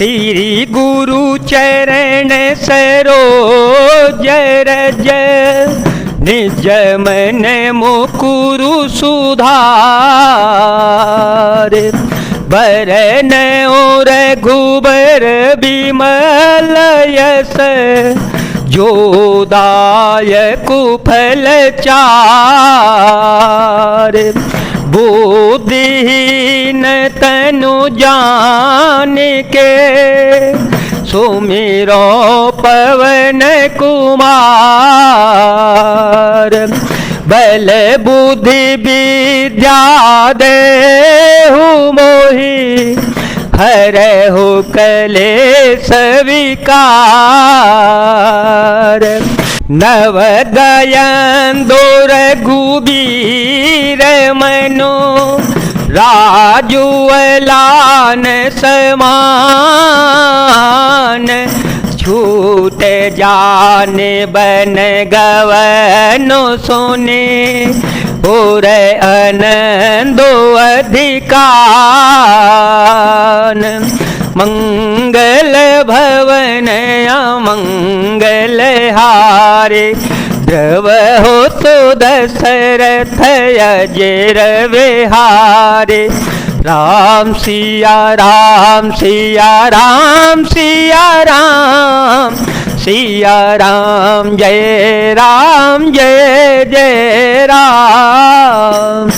श्री गुरु चरण सरोज रज निज मन मुकुरु सुधार बरन और रघुबर बिमल यस जोदायक फल चार बुद्धिहीन तनु जान के सुमिरो पवन कुमार बल बुद्धि विद्या देहु मोहि हरहु कलेश विकार नवदयन रघुबीर मनो राजुअलान समान छूट जाने बन गवनो सुने और आनंदो अधिकार मंगल भवन अमंगल हारे द्रव हो तो दशरथ अजर विहारे राम सिया राम सिया राम सिया राम सिया राम जय जय राम।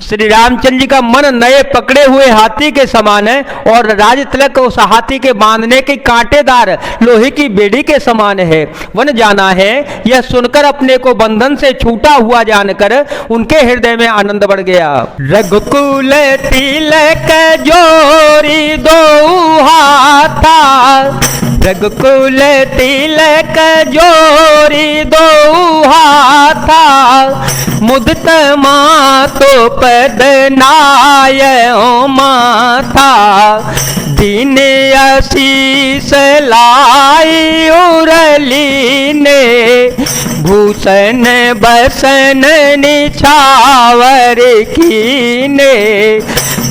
श्री रामचंद्र जी का मन नए पकड़े हुए हाथी के समान है और राज तिलक उस हाथी के बांधने के कांटेदार लोहे की बेड़ी के समान है। वन जाना है यह सुनकर अपने को बंधन से छूटा हुआ जानकर उनके हृदय में आनंद बढ़ गया। रघुकुल तिलक जोरी दो हाथा रघुकुल तिलक जोरी दो हाथा मुदित मातो पद नाय माथा दिन आशीष लाई उरली ने भूषण बसन निछावर कीने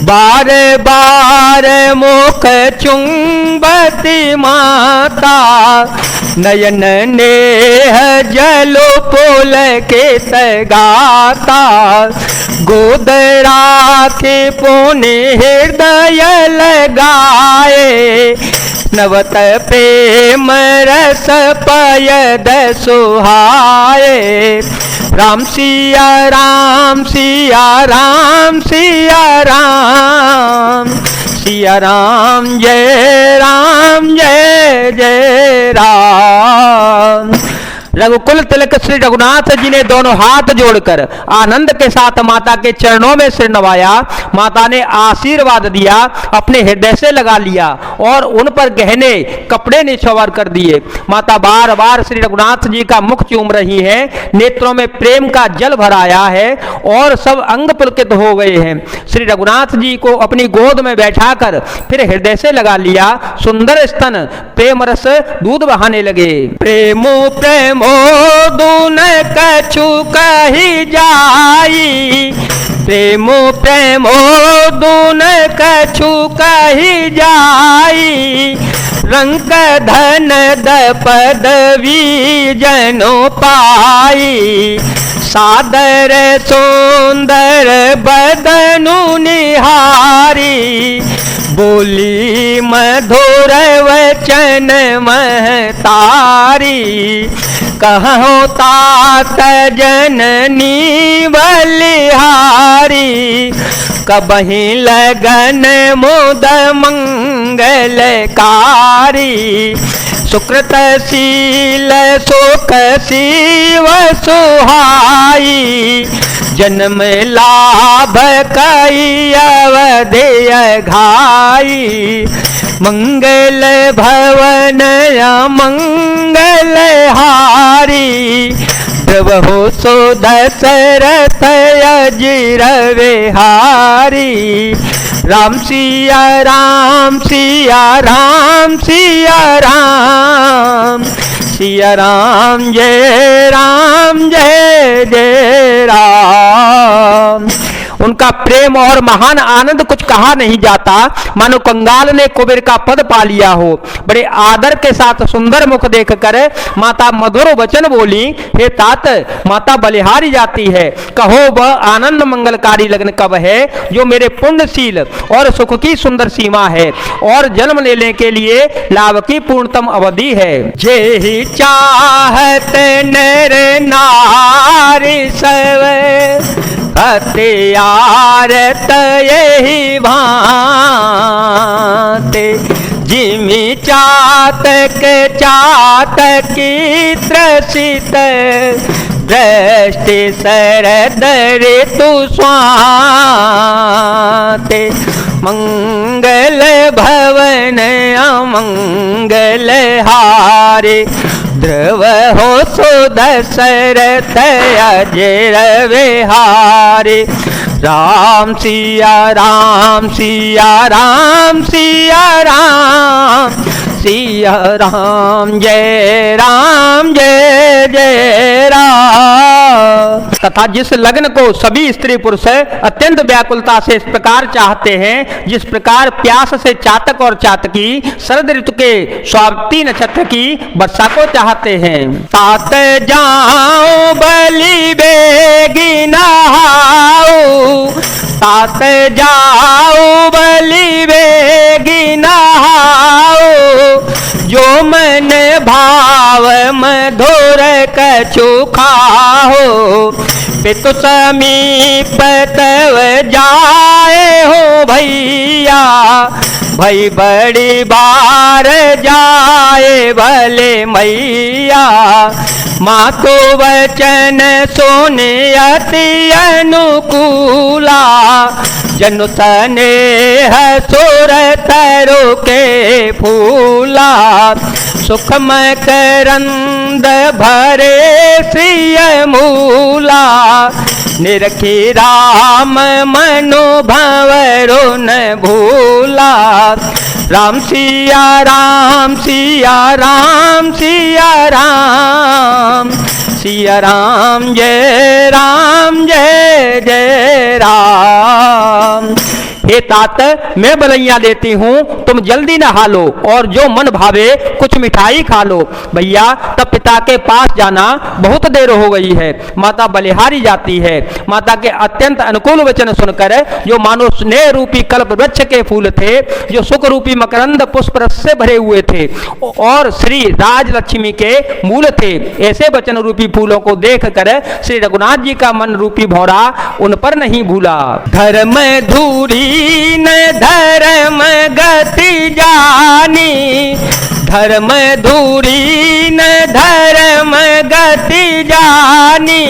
बार बार मुख चुंबती माता नयन नेह जलो पुल के तगाता गोद राखे पुण्य हृदय लगाए नवत प्रेम रस पयद सुहाए राम सिया राम सिया राम सिया राम सिया राम जय जय राम। रघुकुल तिलक श्री रघुनाथ जी ने दोनों हाथ जोड़कर आनंद के साथ माता के चरणों में सिर नवाया। माता ने आशीर्वाद दिया, अपने हृदय से लगा लिया और उन पर गहने कपड़े निछावर कर दिए। माता बार बार श्री रघुनाथ जी का मुख चूम रही हैं, नेत्रों में प्रेम का जल भराया है और सब अंग पुलकित हो गए हैं। श्री रघुनाथ जी को अपनी गोद में बैठाकर फिर हृदय से लगा लिया। सुंदर स्तन प्रेम रस दूध बहाने लगे। प्रेमो प्रेमो दून कछु कही जाई प्रेमो प्रेमो दून कछु कही जाई रंग धन द पदवी जनो पाई सादर सुंदर बदनु निहारी बोली मधुर वचन महतारी कहो तात जननी बलिहारी कबही लगन मुद मंगलकारी सुकृतशील सुख शिव सुहाई जन्म लाभ कई अवधि घाई मंगल भवन मंगल हारी प्रभु सो दशरथ अजिर विहारी राम सिया राम सिया राम सिया राम सिया राम जय जय राम। उनका प्रेम और महान आनंद कुछ कहा नहीं जाता, मानो कंगाल ने कुबेर का पद पा लिया हो। बड़े आदर के साथ सुंदर मुख देखकर माता मधुर वचन बोली, हे तात, माता बलिहारी जाती है, कहो वह आनंद मंगलकारी लगन कब है जो मेरे पुण्यशील और सुख की सुंदर सीमा है और जन्म लेने के लिए लाभ की पूर्णतम अवधि है। जे ही चाहत नर नारी सब हत्यारत यही भांते, जिमि चातक चातकी त्रसित दृष्टि शरद ऋतु स्वाते, मंगल भवन अमंगल हारे, ध्रुव हो सुदशरथ अजर विहारे। राम सिया राम सिया राम सिया राम, सिया राम जय जय राम। तथा जिस लग्न को सभी स्त्री पुरुष अत्यंत व्याकुलता से इस प्रकार चाहते हैं, जिस प्रकार प्यास से चातक और चातकी शरद ऋतु के स्वाति नक्षत्र की वर्षा को चाहते हैं। तात जाओ बलि बेगी नहाओ, तात जाओ बलि बेगी नहाओ, जो मन भाव मधुर कछु खाओ, पितु समीप तव जाए हो भैया, भई बड़ी बार जाए भले मैया, माँ को वचन सुने अति अनुकूला, जनु स्नेह सुर तरो के फूला, सुखमय करंद भरे श्रिय मूला, निरखी राम मनोभव न भूला। राम सिया राम सिया राम सिया राम, सिया राम जय जय राम। हे तात, मैं बलैया देती हूँ, तुम जल्दी नहा लो और जो मन भावे कुछ मिठाई खा लो। भैया, तब पिता के पास जाना बहुत देर हो गई है। माता बलिहारी जाती है। माता के अत्यंत अनुकूल वचन सुनकर, जो मानो स्नेह रूपी कल्प वृक्ष के फूल थे, जो सुख रूपी मकरंद पुष्प रस से भरे हुए थे और श्री राजलक्ष्मी के मूल थे, ऐसे वचन रूपी फूलों को देखकर श्री रघुनाथ जी का मन रूपी भौरा उन पर नहीं भूला। धर्म धूरी न धर्म गति जानी, धर्म धूरी न धर्म गति जानी,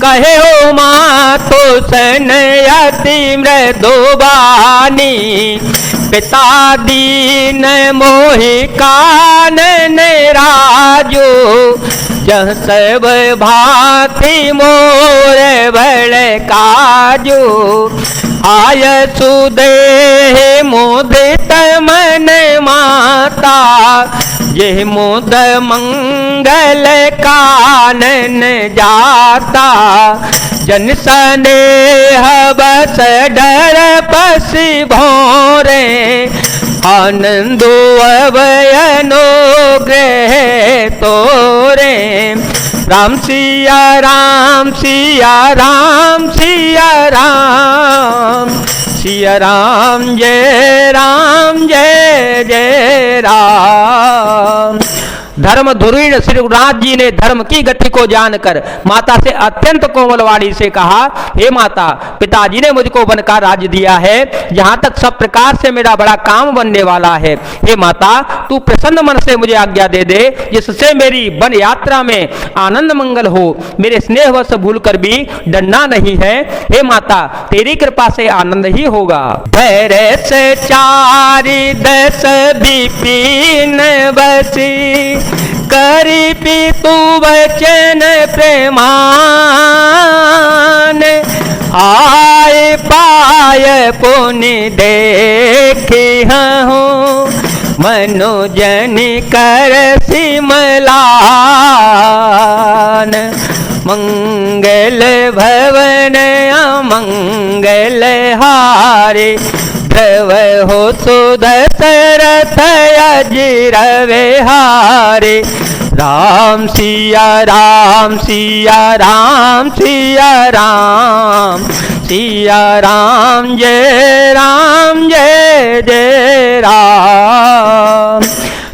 कहे हो माँ तो सन अति मृदुबानी, पिता दीन मोहि कानन राजो, जह सब भांति मोर बड़ काजो, आय सुदेह मुदित मन माता, यह मुद मंगल कानन जाता, जन स्नेह बस डर पसी भोरे, आनंदो अवयनो ग्रह तोरे। राम सिया राम सिया राम सिया राम, सिया राम जय जय राम। धर्म धुरीण श्री रघुनाथ जी ने धर्म की गति को जानकर माता से अत्यंत कोमल वाणी से कहा, हे माता, पिताजी ने मुझको वन का राज्य दिया है, जहां तक सब प्रकार से मेरा बड़ा काम बनने वाला है। हे माता, तू प्रसन्न मन से मुझे आज्ञा दे दे, जिससे मेरी वन यात्रा में आनंद मंगल हो, मेरे स्नेहवश भूल कर भी डरना नहीं है। हे माता, तेरी कृपा से आनंद ही होगा। धैर्य से चारि दस विपिन बसी, करी पितु वचन प्रेमान, आए पाय पुनि देखी हूँ, मनोजन कर सिमलान, मंगल भवन अमंगल हारे, ध्रुव हो सुदशरथ अजिर विहारे। राम सिया राम सिया राम सिया राम, सिया राम जय जय राम।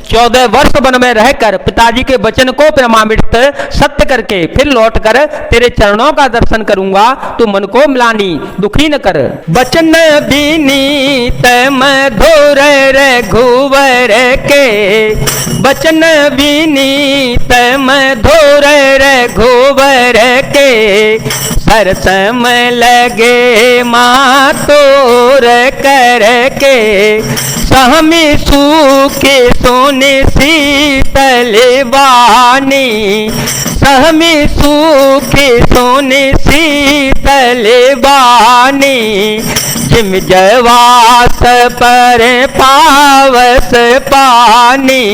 14 वर्ष वन में रहकर पिताजी के वचन को प्रमाणित सत्य करके फिर लौटकर तेरे चरणों का दर्शन करूंगा, तू मन को मिलानी दुखी न कर। वचन विनीत मधुर रघुवर के, वचन विनीत मधुर रघुवर के, सरसम लगे मातोर करके। सहमी सूखे सोने शीतल वाणी, सहमी सूखे सोने शीतल वाणी। जिम जवास पर पावस पानी,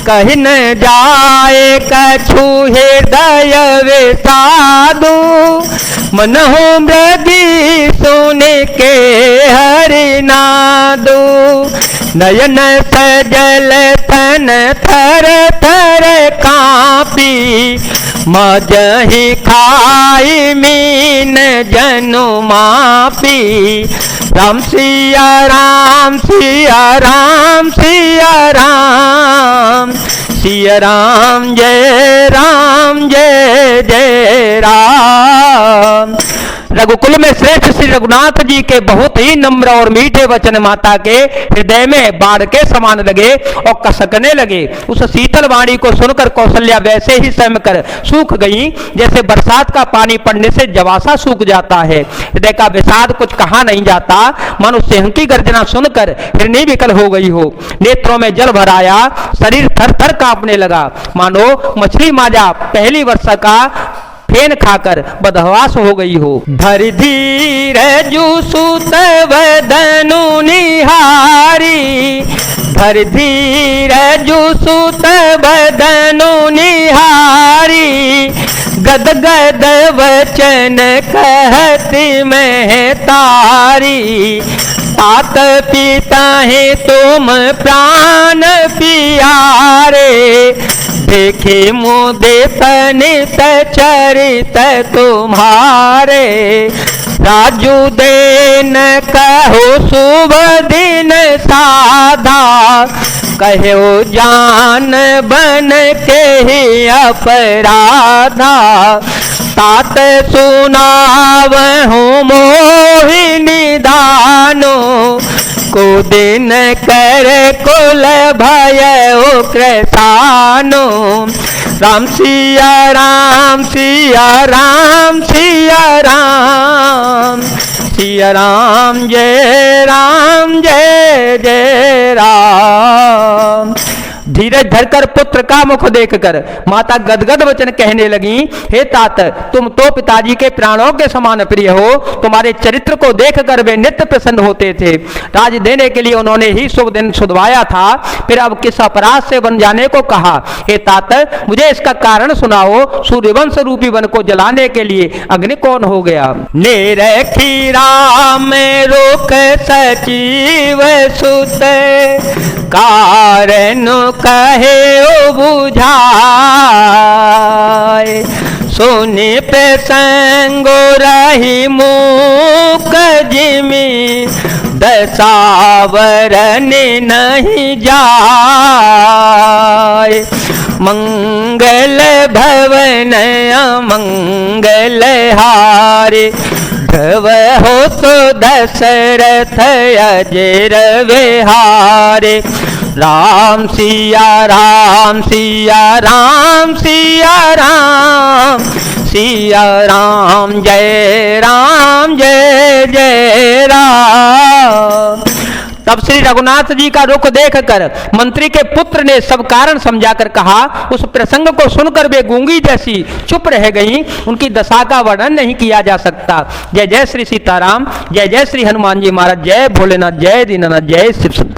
कहीं न जाए कछु हृदय विषादु। मन हो मृगी सोने के हरि नादु, नयन सजल तन थर थर कापी। मजहि खाई मीन जनु मापी। राम सिया राम सिया राम सिया राम, सिया राम जय जय राम। रघुकुल में श्रेष्ठ श्री रघुनाथ जी के बहुत ही नम्र और मीठे वचन माता के हृदय में बाढ़ के समान लगे और कसकने लगे। उस शीतल वाणी को सुनकर कौशल्या वैसे ही सहम कर सूख गई जैसे बरसात का पानी पड़ने से जवासा सूख जाता है। हृदय का विषाद कुछ कहा नहीं जाता, मानो सिंह की गर्जना सुनकर हिरनी विकल हो गई हो। नेत्रों में जल भर आया, शरीर थर थर कांपने लगा, मानो मछली माजा पहली वर्षा का फेन खाकर बदहवास हो गई हो। धर धीर जू सुत वदनु निहारी, धर धीर जू सुत वदनु निहारी। गद गद वचन कहती मैं तारी, तात पिता है तुम प्राण पियारे। देखे मुदे तनित चरित तुम्हारे, राजू देन कहो शुभ दिन साधा। कहो जान बन के ही अपराधा, तात सुनावहु मोहिनी दानो। को दिन कर कुल भय उक्रसानो। राम सिया राम सिया राम सिया राम, सिया राम जय जय राम। धीरज धरकर पुत्र का मुख देखकर माता गदगद वचन कहने लगी, हे तात, तुम तो पिताजी के प्राणों के समान प्रिय हो। तुम्हारे चरित्र को देखकर वे नित्य प्रसन्न होते थे। राज देने के लिए उन्होंने ही शुभ दिन सुधवाया था, फिर अब किस अपराध से वन जाने को कहा। हे तात, मुझे इसका कारण सुनाओ। सूर्यवंश रूपी वन को जलाने के लिए अग्नि कौन हो गया? निरखी राम रोक सचिव सुत, कारण कहे ओ बुझाए। सुनि प्रसंगो रही मूक जिमी, दशावरन नहीं जाए। मंगल भवन अमंगल हारे, ध्रुव हो तो दशरथ अजिर विहारे। राम सिया राम सिया राम सिया राम, सिया राम जय जय राम। तब श्री रघुनाथ जी का रुख देखकर मंत्री के पुत्र ने सब कारण समझाकर कहा। उस प्रसंग को सुनकर वे गूंगी जैसी चुप रह गईं। उनकी दशा का वर्णन नहीं किया जा सकता। जय जय श्री सीताराम, जय जय श्री हनुमान जी महाराज, जय भोलेनाथ, जय दीनानाथ, जय शिव।